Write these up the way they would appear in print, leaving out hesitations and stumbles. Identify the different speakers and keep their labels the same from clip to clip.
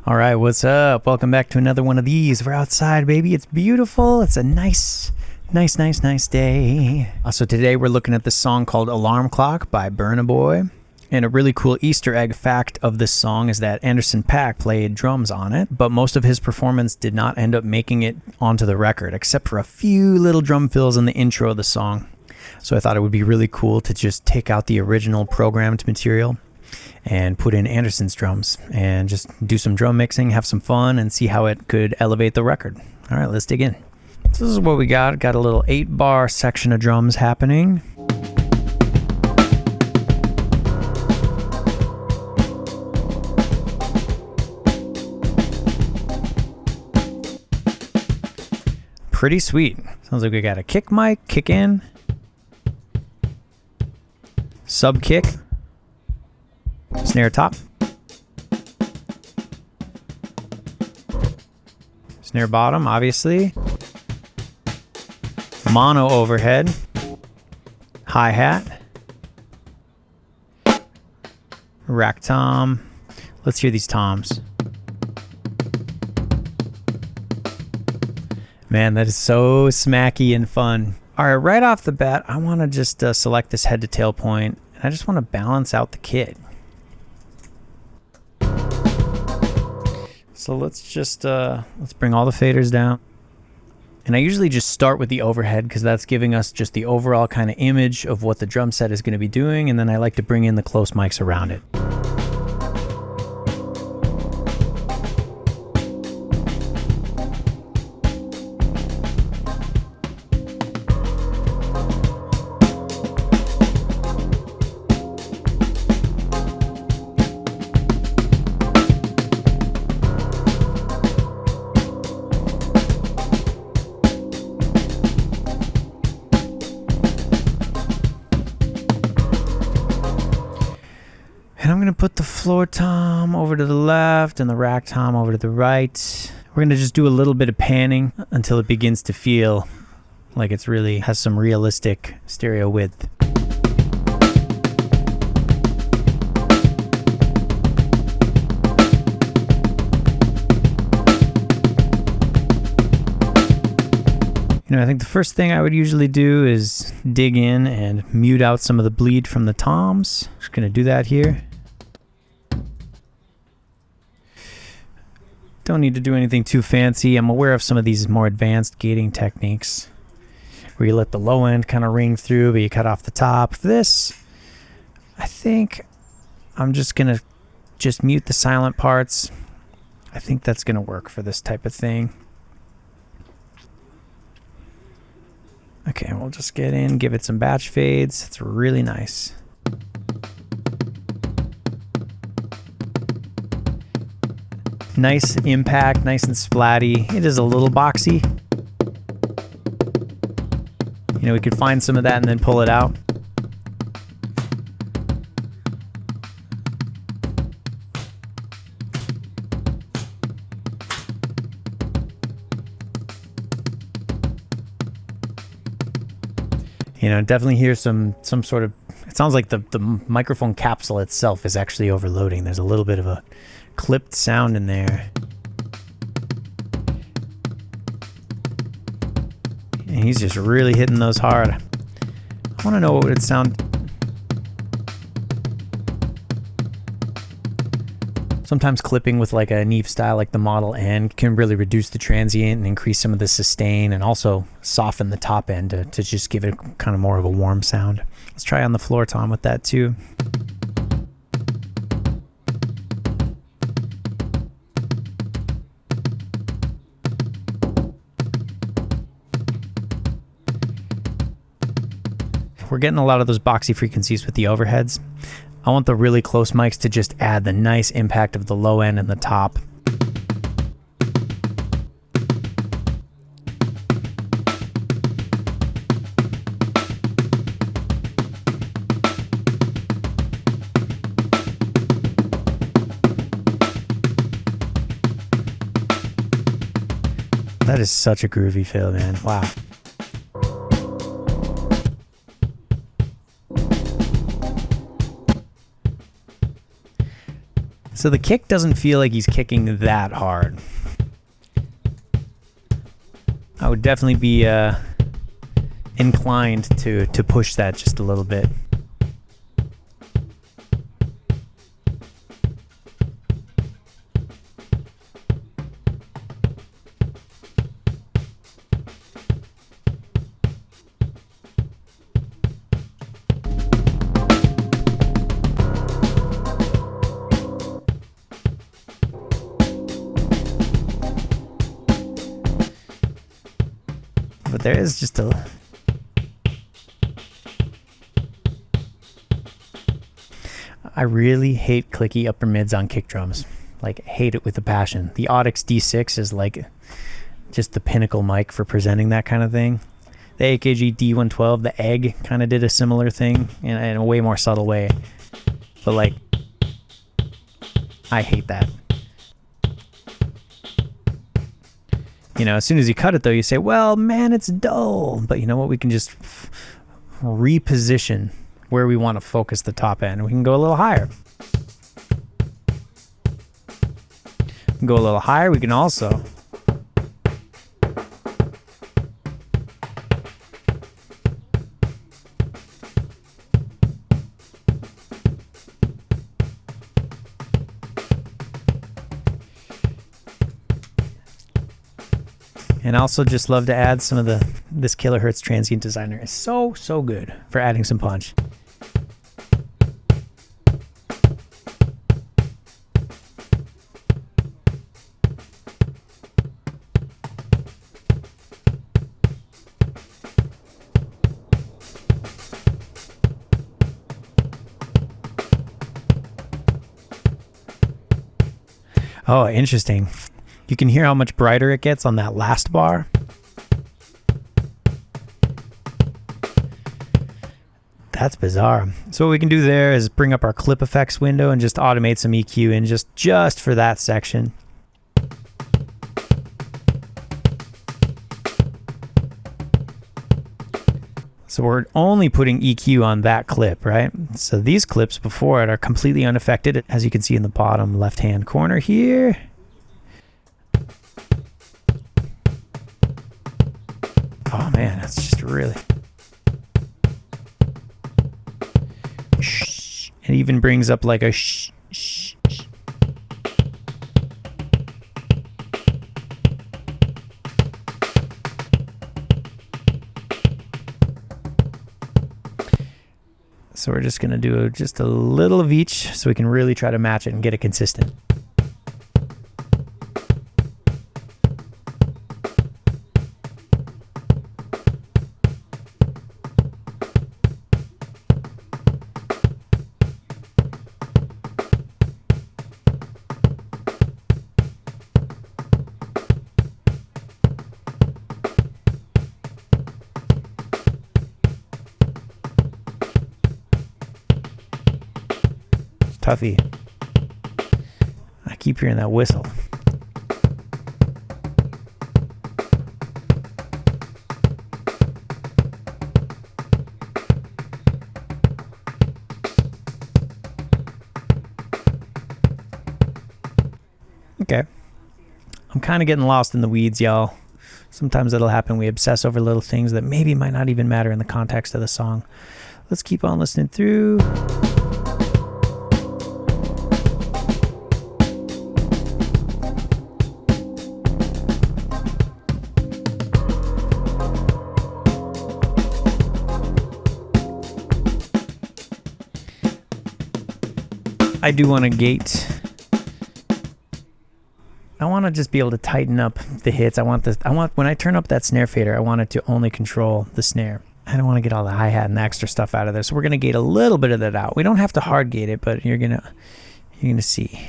Speaker 1: All right, what's up? Welcome back to another one of these. We're outside, baby. It's beautiful. It's a nice day. So today we're looking at this song called Alarm Clock by Burna Boy. And a really cool Easter egg fact of this song is that Anderson .Paak played drums on it, but most of his performance did not end up making it onto the record, except for a few little drum fills in the intro of the song. So I thought it would be really cool to just take out the original programmed material and put in Anderson's drums and just do some drum mixing, have some fun, and see how it could elevate the record. All right, let's dig in. So this is what we got. Got a little 8-bar section of drums happening. Pretty sweet. Sounds like we got a kick mic, kick in, sub kick, snare top, snare bottom, obviously, mono overhead, hi-hat, rack tom. Let's hear these toms. Man, that is so smacky and fun. All right, right off the bat, I want to just select this head to tail point, and I just want to balance out the kit. So let's just, let's bring all the faders down. And I usually just start with the overhead because that's giving us just the overall kind of image of what the drum set is going to be doing, and then I like to bring in the close mics around it. And I'm going to put the floor tom over to the left and the rack tom over to the right. We're going to just do a little bit of panning until it begins to feel like it's really has some realistic stereo width. I think the first thing I would usually do is dig in and mute out some of the bleed from the toms. Just going to do that here. Don't need to do anything too fancy. I'm aware of some of these more advanced gating techniques where you let the low end kind of ring through, but you cut off the top. For this, I think I'm just going to mute the silent parts. I think that's going to work for this type of thing. Okay, we'll just get in, give it some batch fades. It's really nice. Nice impact, nice and splatty. It is a little boxy. We could find some of that and then pull it out. Definitely hear some sort of, it sounds like the microphone capsule itself is actually overloading. There's a little bit of a clipped sound in there. And he's just really hitting those hard. I want to know what it would sound. Sometimes clipping with like a Neve style like the Model N can really reduce the transient and increase some of the sustain and also soften the top end to just give it kind of more of a warm sound. Let's try on the floor tom with that too. We're getting a lot of those boxy frequencies with the overheads. I want the really close mics to just add the nice impact of the low end and the top. That is such a groovy fill, man. Wow. So the kick doesn't feel like he's kicking that hard. I would definitely be inclined to push that just a little bit. But there is just a... I really hate clicky upper mids on kick drums. Like, hate it with a passion. The Audix D6 is like just the pinnacle mic for presenting that kind of thing. The AKG D112, the Egg, kind of did a similar thing in a way more subtle way. But like, I hate that. You know, as soon as you cut it, though, you say, well, man, it's dull. But you know what? We can just reposition where we want to focus the top end. We can go a little higher. We can go a little higher. We can also... And also just love to add some of this kilohertz transient designer is so good for adding some punch. Oh, interesting. You can hear how much brighter it gets on that last bar. That's bizarre. So what we can do there is bring up our clip effects window and just automate some EQ in just for that section. So we're only putting EQ on that clip, right? So these clips before it are completely unaffected, as you can see in the bottom left-hand corner here. Oh man, that's just really... Shh. It even brings up like a shh, shh, shh. So we're just gonna do just a little of each so we can really try to match it and get it consistent. Toughie. I keep hearing that whistle. Okay. I'm kind of getting lost in the weeds, y'all. Sometimes that'll happen. We obsess over little things that maybe might not even matter in the context of the song. Let's keep on listening through. I do want to gate. I want to just be able to tighten up the hits. I want when I turn up that snare fader, I want it to only control the snare. I don't want to get all the hi-hat and the extra stuff out of there. So we're going to gate a little bit of that out. We don't have to hard gate it, but you're going to see.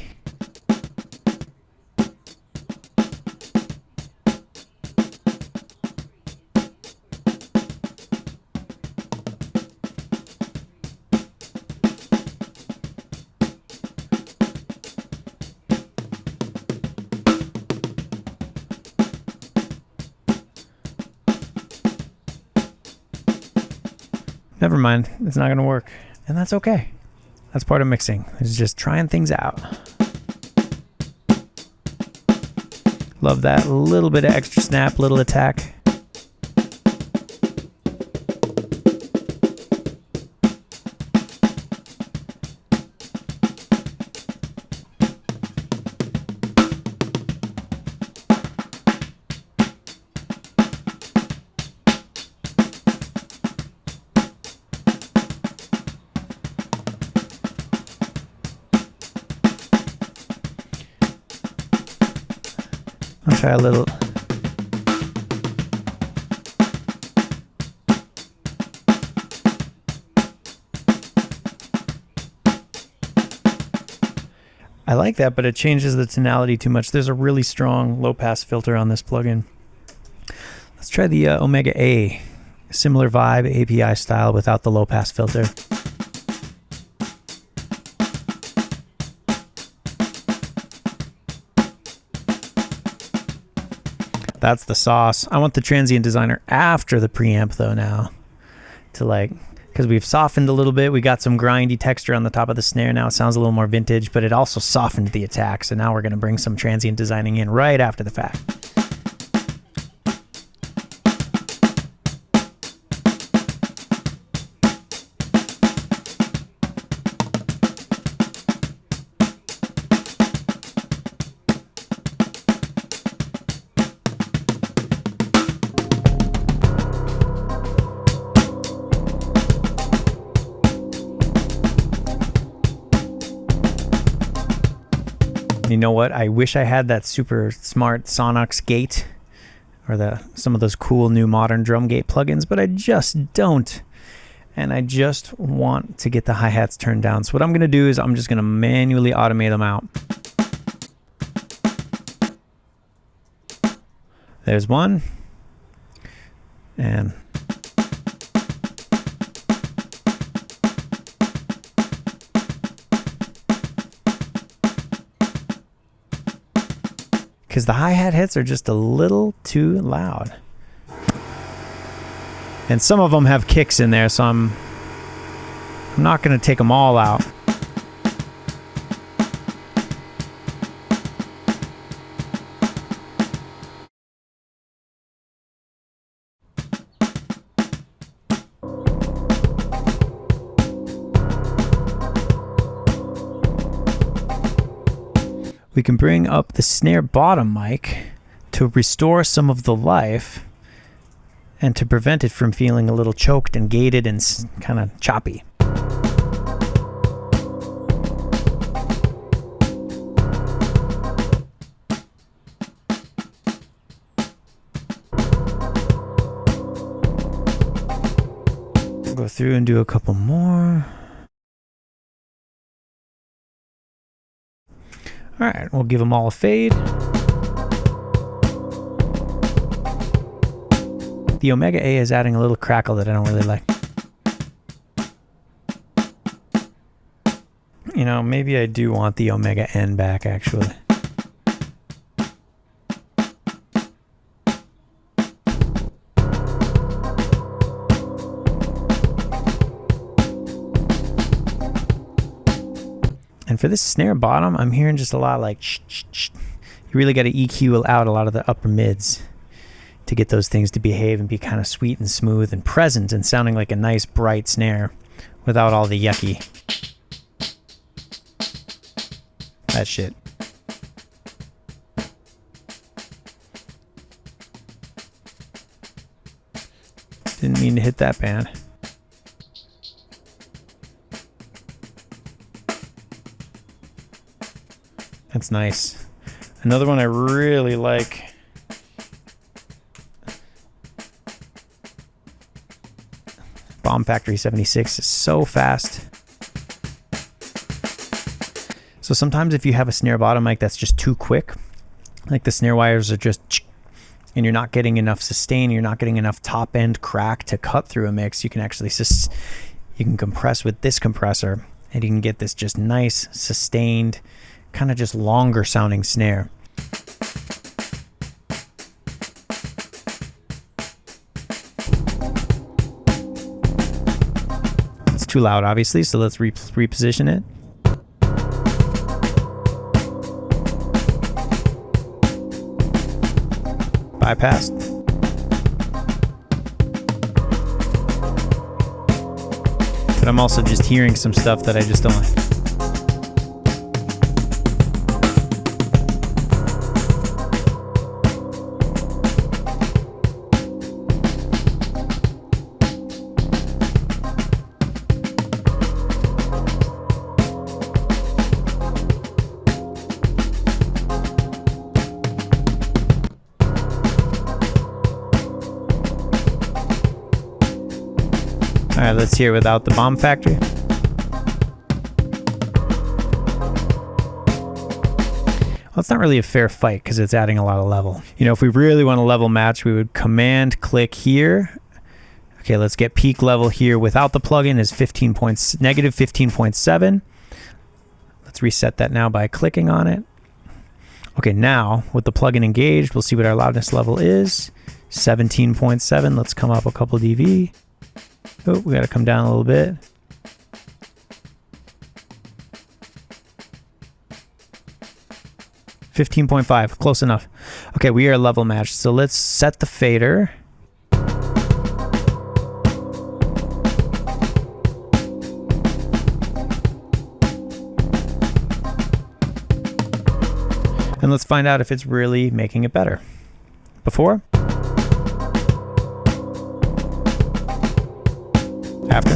Speaker 1: Never mind, it's not going to work. And that's okay. That's part of mixing. It's just trying things out. Love that. A little bit of extra snap, little attack. I'll try a little. I like that, but it changes the tonality too much. There's a really strong low-pass filter on this plugin. Let's try the Omega A. Similar vibe, API style, without the low-pass filter. That's the sauce. I want the transient designer after the preamp though now. To like, because we've softened a little bit. We got some grindy texture on the top of the snare. Now it sounds a little more vintage, but it also softened the attack. So now we're going to bring some transient designing in right after the fact. You know what? I wish I had that super smart Sonox gate or some of those cool new modern drum gate plugins, but I just don't. And I just want to get the hi-hats turned down. So what I'm going to do is I'm just going to manually automate them out. There's one. And because the hi-hat hits are just a little too loud. And some of them have kicks in there, so I'm not going to take them all out. We can bring up the snare bottom mic to restore some of the life and to prevent it from feeling a little choked and gated and kind of choppy. We'll go through and do a couple more. All right, we'll give them all a fade. The Omega A is adding a little crackle that I don't really like. You know, maybe I do want the Omega N back, actually. And for this snare bottom, I'm hearing just a lot like shh, shh, shh. You really got to EQ out a lot of the upper mids to get those things to behave and be kind of sweet and smooth and present and sounding like a nice bright snare without all the yucky. That shit. Didn't mean to hit that band. That's nice. Another one I really like. Bomb Factory 76 is so fast. So sometimes if you have a snare bottom mic that's just too quick, like the snare wires are just, and you're not getting enough sustain, you're not getting enough top end crack to cut through a mix, you can actually you can compress with this compressor and you can get this just nice sustained kind of just longer sounding snare. It's too loud obviously, so let's reposition it. bypassed. But I'm also just hearing some stuff that I just don't like. All right, let's hear it without the bomb factory. Well, it's not really a fair fight because it's adding a lot of level. You know, if we really want a level match, we would command click here. Okay, let's get peak level here without the plugin is negative 15.7. Let's reset that now by clicking on it. Okay, now with the plugin engaged, we'll see what our loudness level is. 17.7. Let's come up a couple dB. Oh, we got to come down a little bit. $15.5, close enough. Okay, we are level matched. So let's set the fader. And let's find out if it's really making it better. Before. After.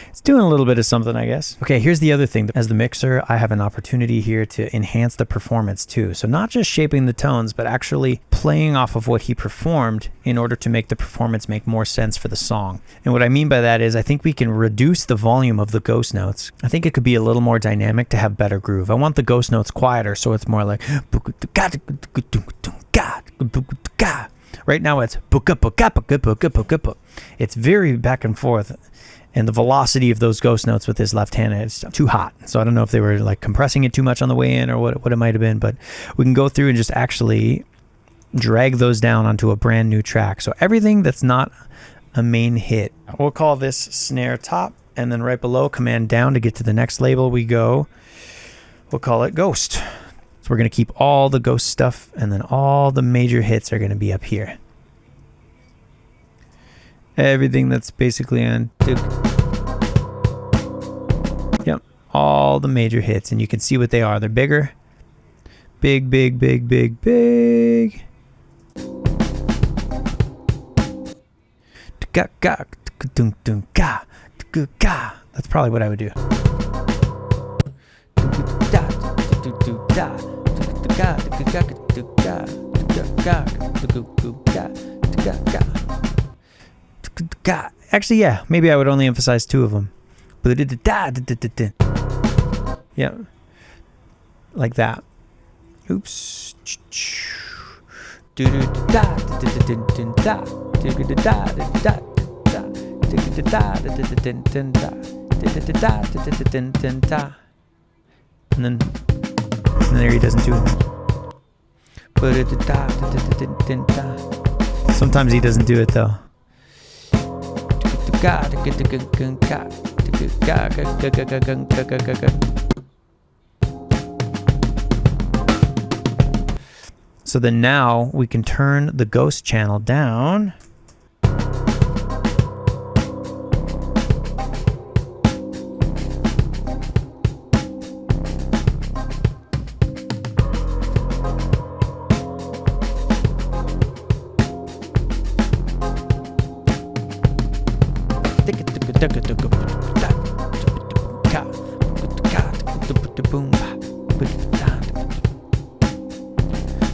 Speaker 1: It's doing a little bit of something, I guess. Okay, here's the other thing. As the mixer, I have an opportunity here to enhance the performance too. So not just shaping the tones, but actually playing off of what he performed in order to make the performance make more sense for the song. And what I mean by that is I think we can reduce the volume of the ghost notes. I think it could be a little more dynamic to have better groove. I want the ghost notes quieter, so it's more like right now it's it's very back and forth. And the velocity of those ghost notes with his left hand is too hot. So I don't know if they were like compressing it too much on the way in or what it might have been, but we can go through and just actually drag those down onto a brand new track. So everything that's not a main hit, we'll call this snare top, and then right below command down to get to the next label we go, we'll call it ghost. So we're going to keep all the ghost stuff, and then all the major hits are going to be up here. Everything that's basically on yep, all the major hits, and you can see what they are. They're bigger. Big, big, big, big, big. That's probably what I would do. Actually, yeah, maybe I would only emphasize two of them. Yeah, like that. Oops. And then there he doesn't do it. Sometimes he doesn't do it though. So then now we can turn the ghost channel down.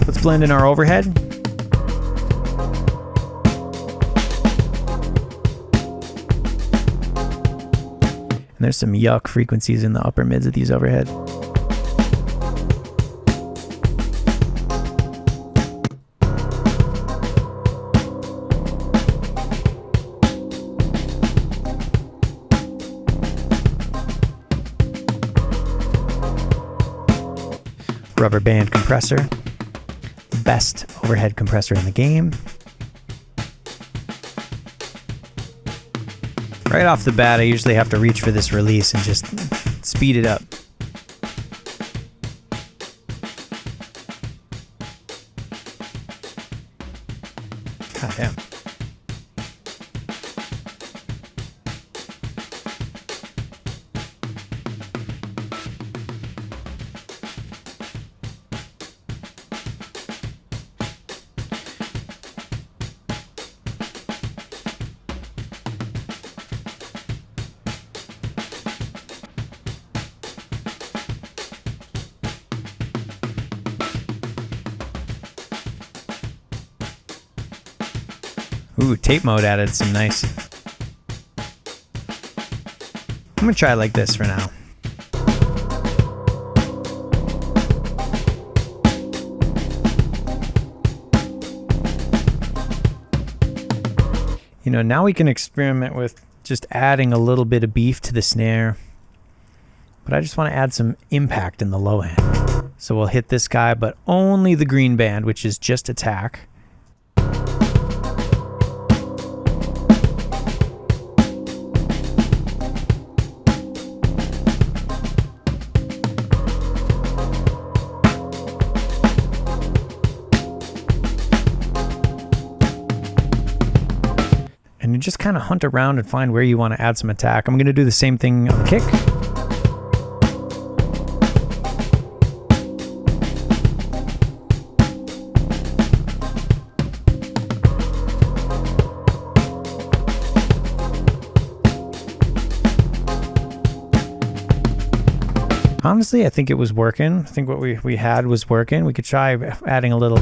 Speaker 1: Let's blend in our overhead. And there's some yuck frequencies in the upper mids of these overhead. Rubber band compressor. Best overhead compressor in the game. Right off the bat, I usually have to reach for this release and just speed it up. God damn. Ooh, tape mode added some nice. I'm gonna try it like this for now. You know, now we can experiment with just adding a little bit of beef to the snare, but I just want to add some impact in the low end. So we'll hit this guy, but only the green band, which is just attack. And you just kind of hunt around and find where you want to add some attack. I'm going to do the same thing on the kick. Honestly, I think it was working. I think what we had was working. We could try adding a little...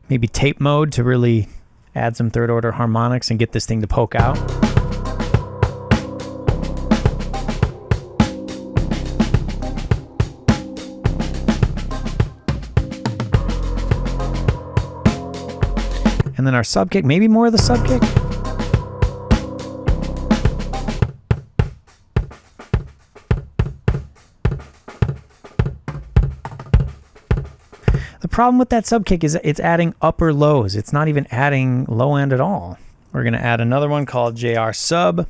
Speaker 1: maybe tape mode to really add some third order harmonics and get this thing to poke out. And then our sub kick, maybe more of the sub kick. The problem with that sub kick is it's adding upper lows. It's not even adding low end at all. We're going to add another one called JR Sub.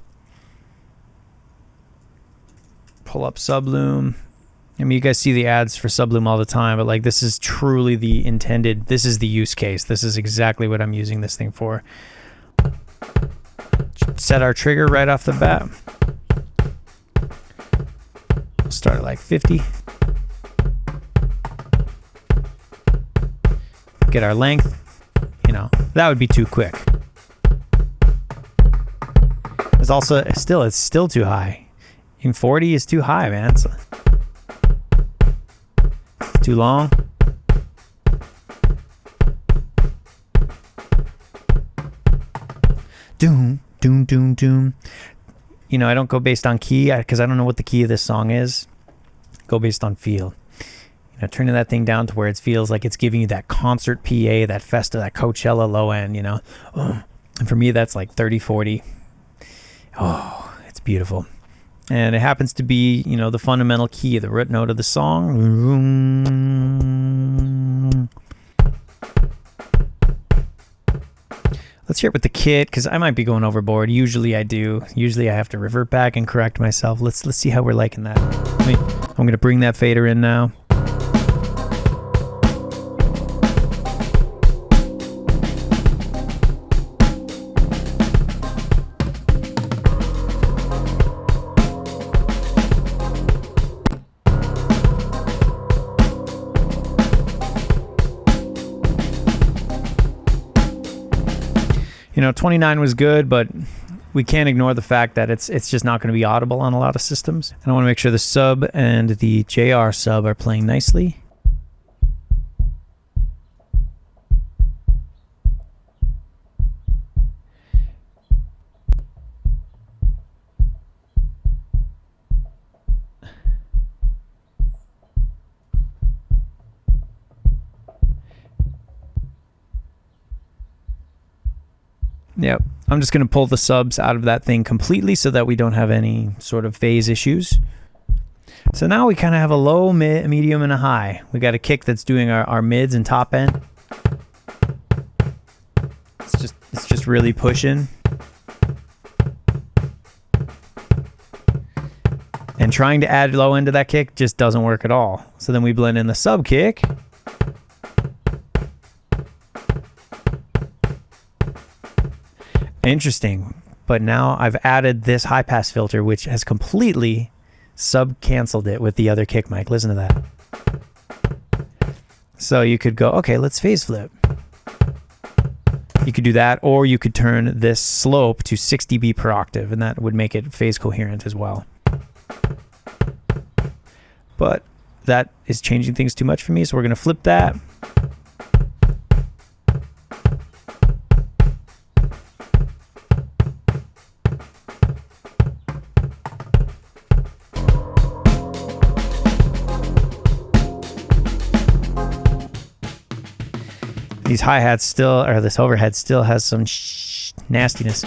Speaker 1: Pull up Subloom. I mean, you guys see the ads for Subloom all the time, but like this is truly the intended, this is the use case. This is exactly what I'm using this thing for. Set our trigger right off the bat. We'll start at like 50. Get our length, you know, that would be too quick. It's also it's still too high. In 40 is too high, man. It's too long. Doom, doom, doom, doom. You know, I don't go based on key because I don't know what the key of this song is. Go based on feel. You know, turning that thing down to where it feels like it's giving you that concert PA, that Festa, that Coachella low end, you know. And for me, that's like 30, 40. Oh, it's beautiful. And it happens to be, you know, the fundamental key, the root note of the song. Let's hear it with the kit, because I might be going overboard. Usually I do. Usually I have to revert back and correct myself. Let's see how we're liking that. I'm going to bring that fader in now. You know, 29 was good, but we can't ignore the fact that it's just not going to be audible on a lot of systems. And I want to make sure the sub and the JR sub are playing nicely. Yep. I'm just going to pull the subs out of that thing completely so that we don't have any sort of phase issues. So now we kind of have a low, medium, and a high. We got a kick that's doing our mids and top end. Let's just really pushing. And trying to add low end to that kick just doesn't work at all. So then we blend in the sub kick. Interesting. But now I've added this high pass filter, which has completely sub-canceled it with the other kick mic. Listen to that. So you could go, okay, let's phase flip. You could do that, or you could turn this slope to 6 dB per octave, and that would make it phase coherent as well. But that is changing things too much for me, so we're going to flip that. These hi-hats still, or this overhead still has some nastiness.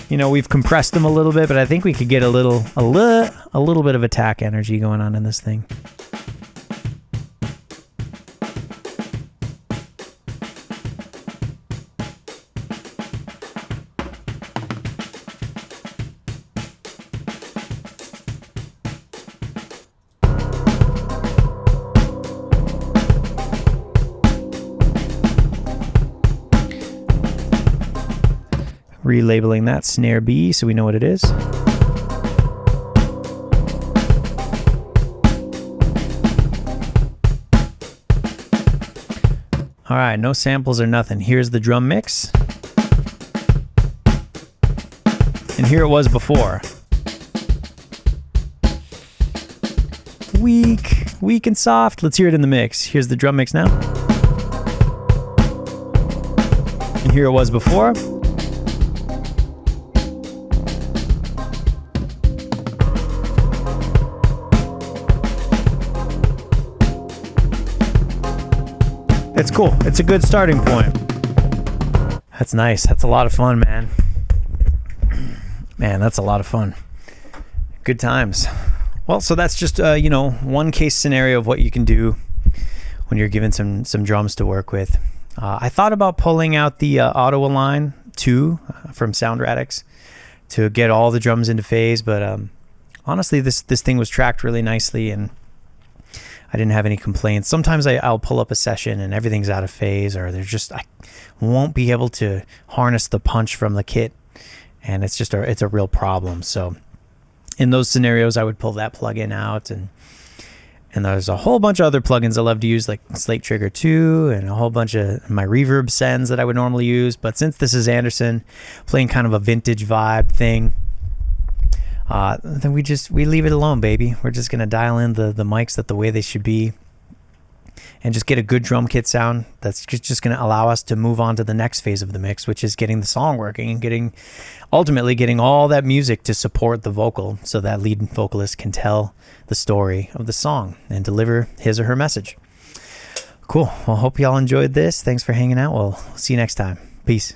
Speaker 1: You know, we've compressed them a little bit, but I think we could get a little bit of attack energy going on in this thing. Relabeling that Snare B so we know what it is. All right, no samples or nothing. Here's the drum mix. And here it was before. Weak and soft. Let's hear it in the mix. Here's the drum mix now. And here it was before. It's cool. It's a good starting point. That's nice. That's a lot of fun, man. Man, that's a lot of fun. Good times. Well, so that's just, one case scenario of what you can do when you're given some drums to work with. I thought about pulling out the Auto Align 2 from Sound Radix to get all the drums into phase, but honestly, this thing was tracked really nicely, and I didn't have any complaints. Sometimes I'll pull up a session and everything's out of phase, or I won't be able to harness the punch from the kit, and it's a real problem. So in those scenarios, I would pull that plugin out, and there's a whole bunch of other plugins I love to use, like Slate Trigger 2 and a whole bunch of my reverb sends that I would normally use. But since this is Anderson playing kind of a vintage vibe thing, then we leave it alone, baby. We're just gonna dial in the mics the way they should be, and just get a good drum kit sound that's just gonna allow us to move on to the next phase of the mix, which is getting the song working and ultimately getting all that music to support the vocal, so that lead vocalist can tell the story of the song and deliver his or her message. Cool. Well, hope y'all enjoyed this. Thanks for hanging out. We'll see you next time. Peace.